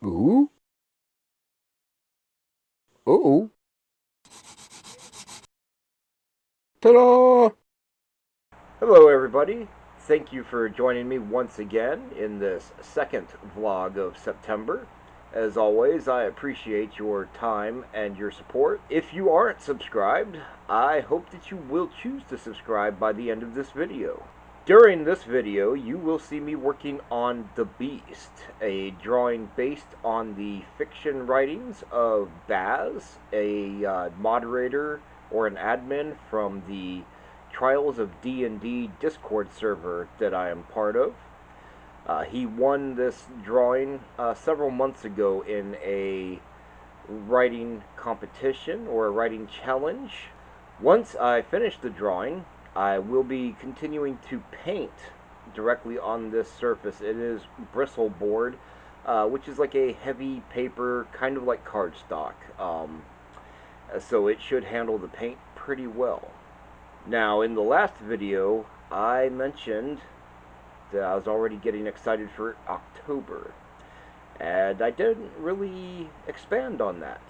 Ooh. Uh-oh. Ta-da! Hello, everybody. Thank you for joining me once again in this second vlog of September. As always, I appreciate your time and your support. If you aren't subscribed, I hope that you will choose to subscribe by the end of this video. During this video, you will see me working on The Beast, a drawing based on the fiction writings of Baz, a moderator or an admin from the Trials of D&D Discord server that I am part of. He won this drawing several months ago in a writing competition or a writing challenge. Once I finish the drawing, I will be continuing to paint directly on this surface. It is bristle board, which is like a heavy paper, kind of like cardstock. So it should handle the paint pretty well. Now, in the last video, I mentioned that I was already getting excited for October, and I didn't really expand on that.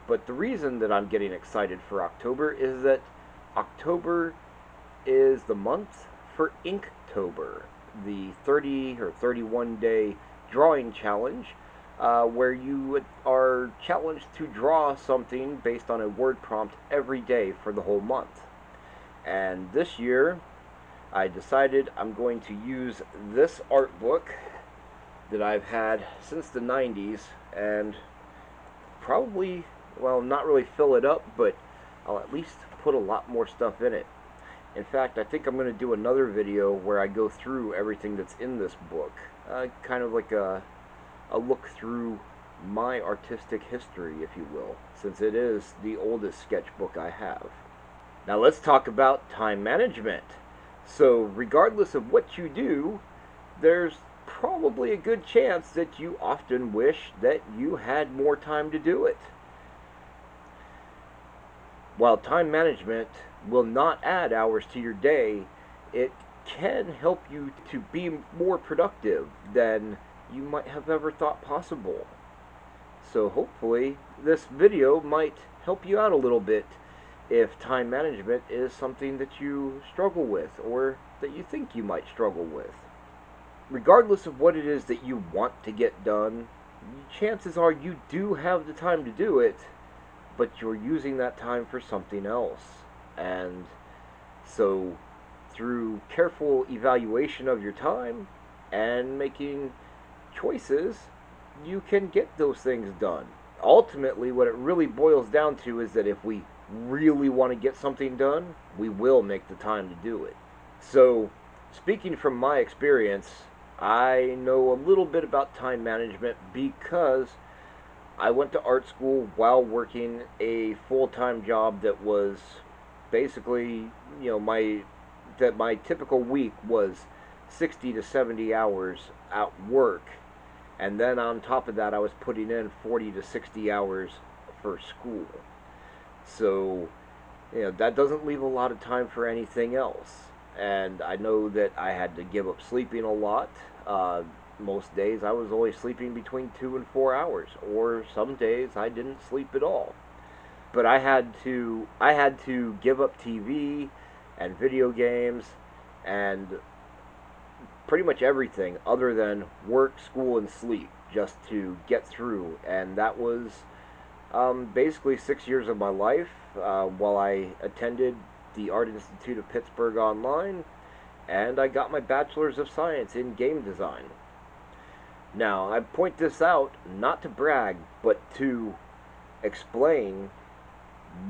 But the reason that I'm getting excited for October is that October is the month for Inktober, the 30 or 31 day drawing challenge, where you are challenged to draw something based on a word prompt every day for the whole month. And this year, I decided I'm going to use this art book that I've had since the 90s and probably, well, not really fill it up, but I'll at least put a lot more stuff in it. In fact, I think I'm going to do another video where I go through everything that's in this book, kind of like a look through my artistic history, if you will, since it is the oldest sketchbook I have. Now let's talk about time management. So regardless of what you do, there's probably a good chance that you often wish that you had more time to do it. While time management will not add hours to your day, it can help you to be more productive than you might have ever thought possible. So hopefully this video might help you out a little bit if time management is something that you struggle with or that you think you might struggle with. Regardless of what it is that you want to get done, chances are you do have the time to do it, but you're using that time for something else. And so through careful evaluation of your time and making choices, you can get those things done. Ultimately, what it really boils down to is that if we really want to get something done, we will make the time to do it. So, speaking from my experience, I know a little bit about time management because I went to art school while working a full-time job that was basically, my typical week was 60 to 70 hours at work. And then on top of that, I was putting in 40 to 60 hours for school. So, that doesn't leave a lot of time for anything else. And I know that I had to give up sleeping a lot. Most days I was only sleeping between 2 and 4 hours, or some days I didn't sleep at all. But I had to give up TV and video games and pretty much everything other than work, school, and sleep just to get through. And that was basically 6 years of my life while I attended the Art Institute of Pittsburgh online, and I got my Bachelor's of Science in Game Design. Now, I point this out not to brag, but to explain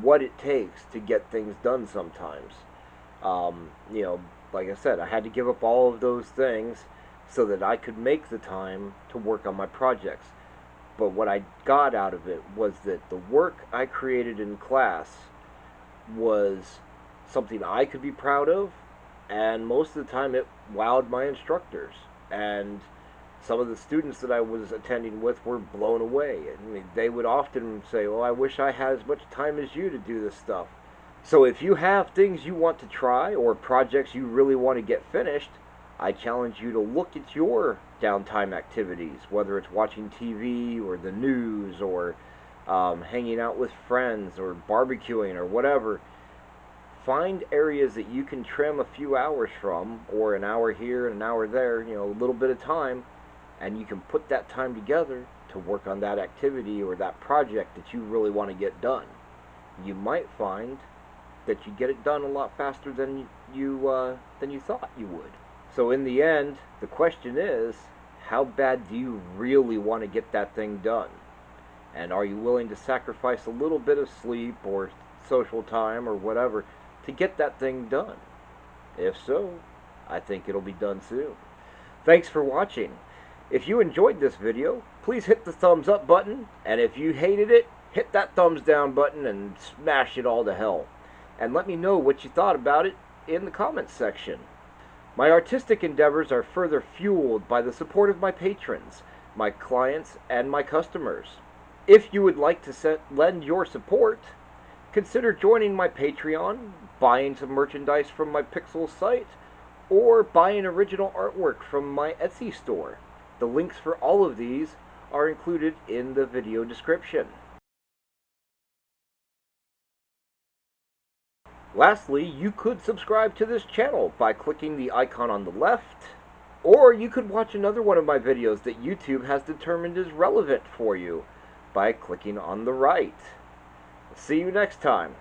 what it takes to get things done sometimes. Like I said, I had to give up all of those things so that I could make the time to work on my projects. But what I got out of it was that the work I created in class was something I could be proud of, and most of the time it wowed my instructors. And some of the students that I was attending with were blown away. I mean, they would often say, "Well, I wish I had as much time as you to do this stuff." So if you have things you want to try or projects you really want to get finished, I challenge you to look at your downtime activities, whether it's watching TV or the news or hanging out with friends or barbecuing or whatever. Find areas that you can trim a few hours from, or an hour here and an hour there, a little bit of time, and you can put that time together to work on that activity or that project that you really want to get done. You might find that you get it done a lot faster than you thought you would. So in the end, the question is, how bad do you really want to get that thing done? And are you willing to sacrifice a little bit of sleep or social time or whatever to get that thing done? If so, I think it'll be done soon. Thanks for watching. If you enjoyed this video, please hit the thumbs up button, and if you hated it, hit that thumbs down button and smash it all to hell. And let me know what you thought about it in the comments section. My artistic endeavors are further fueled by the support of my patrons, my clients, and my customers. If you would like to lend your support, consider joining my Patreon, buying some merchandise from my Pixel site, or buying original artwork from my Etsy store. The links for all of these are included in the video description. Lastly, you could subscribe to this channel by clicking the icon on the left, or you could watch another one of my videos that YouTube has determined is relevant for you by clicking on the right. See you next time.